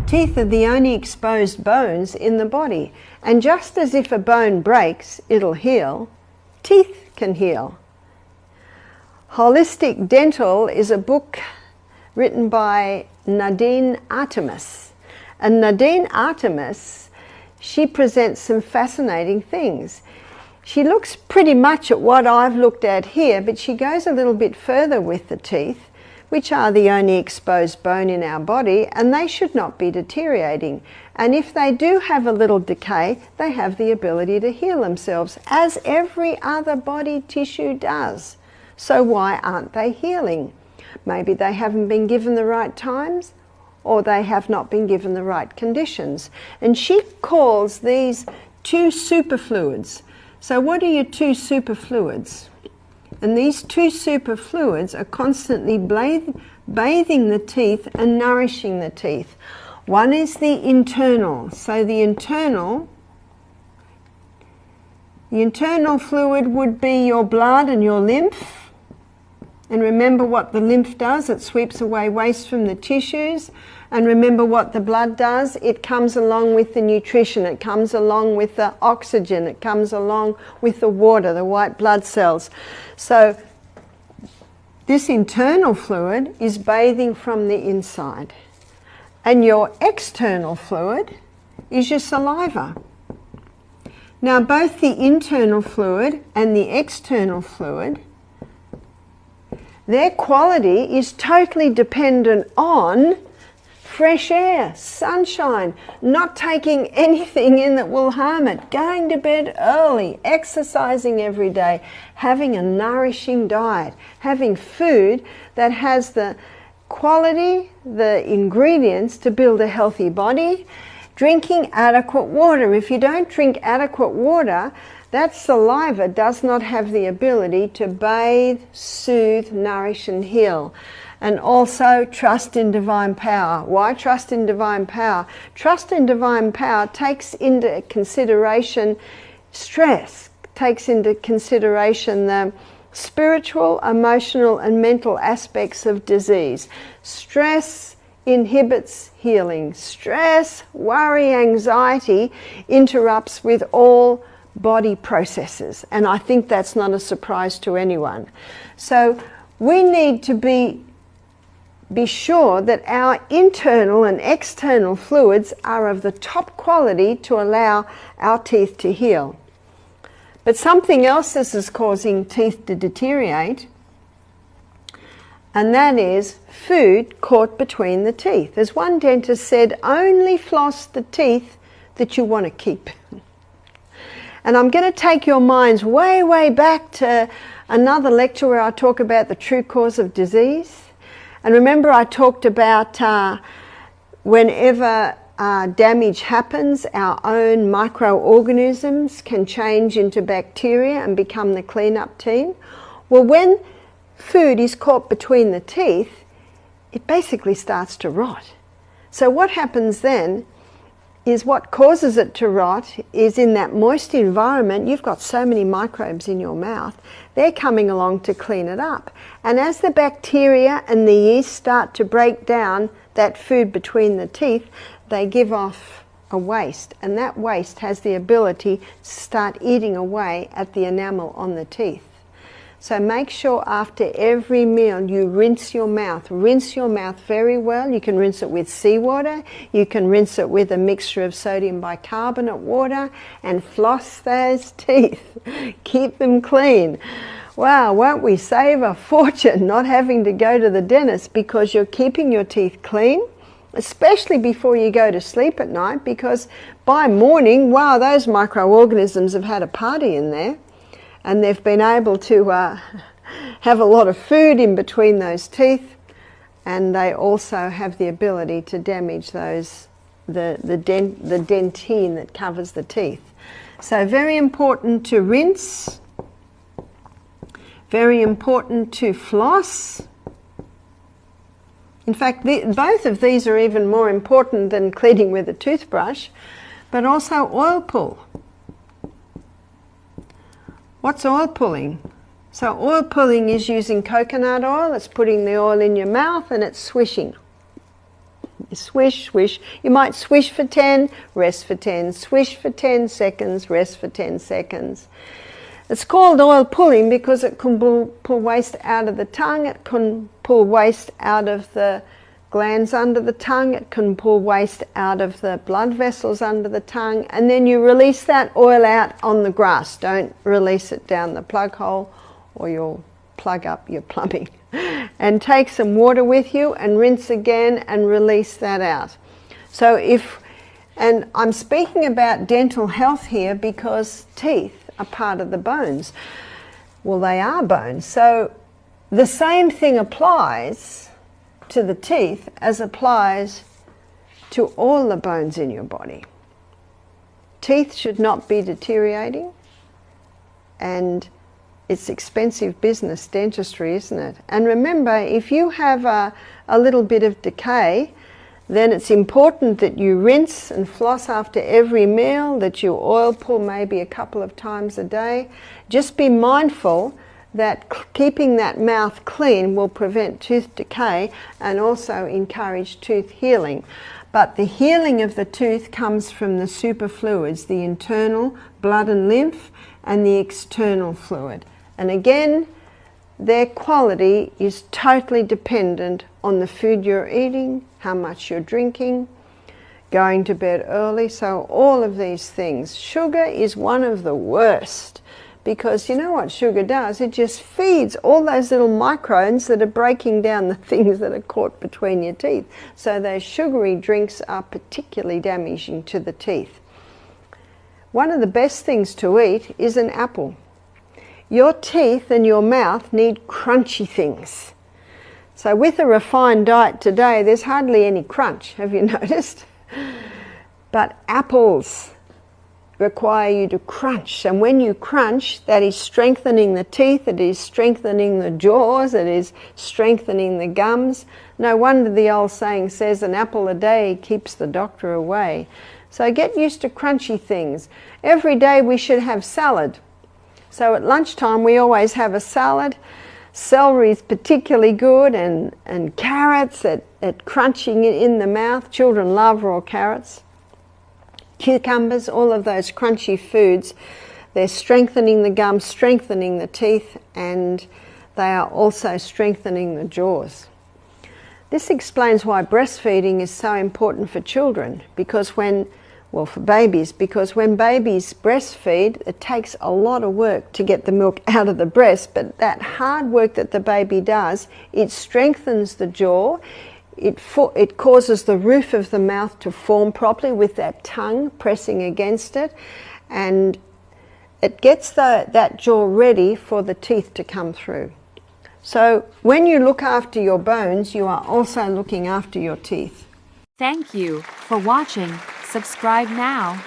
Teeth are the only exposed bones in the body, and just as if a bone breaks, it'll heal, teeth can heal. Holistic Dental is a book written by Nadine Artemis. And Nadine Artemis, she presents some fascinating things. She looks pretty much at what I've looked at here, but she goes a little bit further with the teeth, which are the only exposed bone in our body, and they should not be deteriorating. And if they do have a little decay, they have the ability to heal themselves, as every other body tissue does. So why aren't they healing? Maybe they haven't been given the right times, or they have not been given the right conditions. And she calls these two superfluids. So what are your two superfluids? And these two superfluids are constantly bathing the teeth and nourishing the teeth. One is the internal. So the internal fluid would be your blood and your lymph. And remember what the lymph does. It sweeps away waste from the tissues. And remember what the blood does. It comes along with the nutrition. It comes along with the oxygen. It comes along with the water, the white blood cells. So this internal fluid is bathing from the inside. And your external fluid is your saliva. Now both the internal fluid and the external fluid, their quality is totally dependent on fresh air, sunshine, not taking anything in that will harm it, going to bed early, exercising every day, having a nourishing diet, having food that has the quality, the ingredients to build a healthy body, drinking adequate water. If you don't drink adequate water, that saliva does not have the ability to bathe, soothe, nourish and heal. And also trust in divine power. Why trust in divine power? Trust in divine power takes into consideration stress, takes into consideration the spiritual, emotional and mental aspects of disease. Stress inhibits healing. Stress, worry, anxiety interrupts with all body processes. And I think that's not a surprise to anyone. So we need to be sure that our internal and external fluids are of the top quality to allow our teeth to heal. But something else is causing teeth to deteriorate, and that is food caught between the teeth. As one dentist said, only floss the teeth that you want to keep. And I'm going to take your minds way, way back to another lecture where I talk about the true cause of disease. And remember I talked about whenever damage happens, our own microorganisms can change into bacteria and become the cleanup team. Well, when food is caught between the teeth, it basically starts to rot. So what happens then is what causes it to rot is in that moist environment, you've got so many microbes in your mouth, they're coming along to clean it up. And as the bacteria and the yeast start to break down that food between the teeth, they give off a waste, and that waste has the ability to start eating away at the enamel on the teeth. So make sure after every meal you rinse your mouth. Rinse your mouth very well. You can rinse it with seawater. You can rinse it with a mixture of sodium bicarbonate water and floss those teeth. Keep them clean. Wow, won't we save a fortune not having to go to the dentist because you're keeping your teeth clean, especially before you go to sleep at night, because by morning, wow, those microorganisms have had a party in there. And they've been able to have a lot of food in between those teeth, and they also have the ability to damage those the dentine that covers the teeth. So very important to rinse, very important to floss. In fact, both of these are even more important than cleaning with a toothbrush, but also oil pull. What's oil pulling? So oil pulling is using coconut oil. It's putting the oil in your mouth and it's swishing. You swish, swish. You might swish for 10, rest for 10, swish for 10 seconds, rest for 10 seconds. It's called oil pulling because it can pull waste out of the tongue, it can pull waste out of the glands under the tongue, it can pull waste out of the blood vessels under the tongue, and then you release that oil out on the grass. Don't release it down the plug hole or you'll plug up your plumbing. And take some water with you and rinse again and release that out. So and I'm speaking about dental health here because teeth are part of the bones. Well, they are bones. So the same thing applies to the teeth as applies to all the bones in your body. Teeth should not be deteriorating, and it's expensive business, dentistry, isn't it? And remember, if you have a little bit of decay, then it's important that you rinse and floss after every meal, that you oil pull maybe a couple of times a day. Just be mindful that keeping that mouth clean will prevent tooth decay and also encourage tooth healing. But the healing of the tooth comes from the superfluids, the internal blood and lymph and the external fluid. And again, their quality is totally dependent on the food you're eating, how much you're drinking, going to bed early. So all of these things. Sugar is one of the worst because you know what sugar does? It just feeds all those little microbes that are breaking down the things that are caught between your teeth. So those sugary drinks are particularly damaging to the teeth. One of the best things to eat is an apple. Your teeth and your mouth need crunchy things. So with a refined diet today, there's hardly any crunch, have you noticed? But apples require you to crunch. And when you crunch, that is strengthening the teeth, it is strengthening the jaws, it is strengthening the gums. No wonder the old saying says an apple a day keeps the doctor away. So get used to crunchy things. Every day we should have salad. So at lunchtime we always have a salad. Celery is particularly good, and carrots at crunching in the mouth. Children love raw carrots. Cucumbers, all of those crunchy foods, they're strengthening the gums, strengthening the teeth, and they are also strengthening the jaws. This explains why breastfeeding is so important for children, for babies, because when babies breastfeed, it takes a lot of work to get the milk out of the breast, but that hard work that the baby does, it strengthens the jaw, it causes the roof of the mouth to form properly with that tongue pressing against it, and it gets that jaw ready for the teeth to come through. So when you look after your bones, you are also looking after your teeth. Thank you for watching. Subscribe now.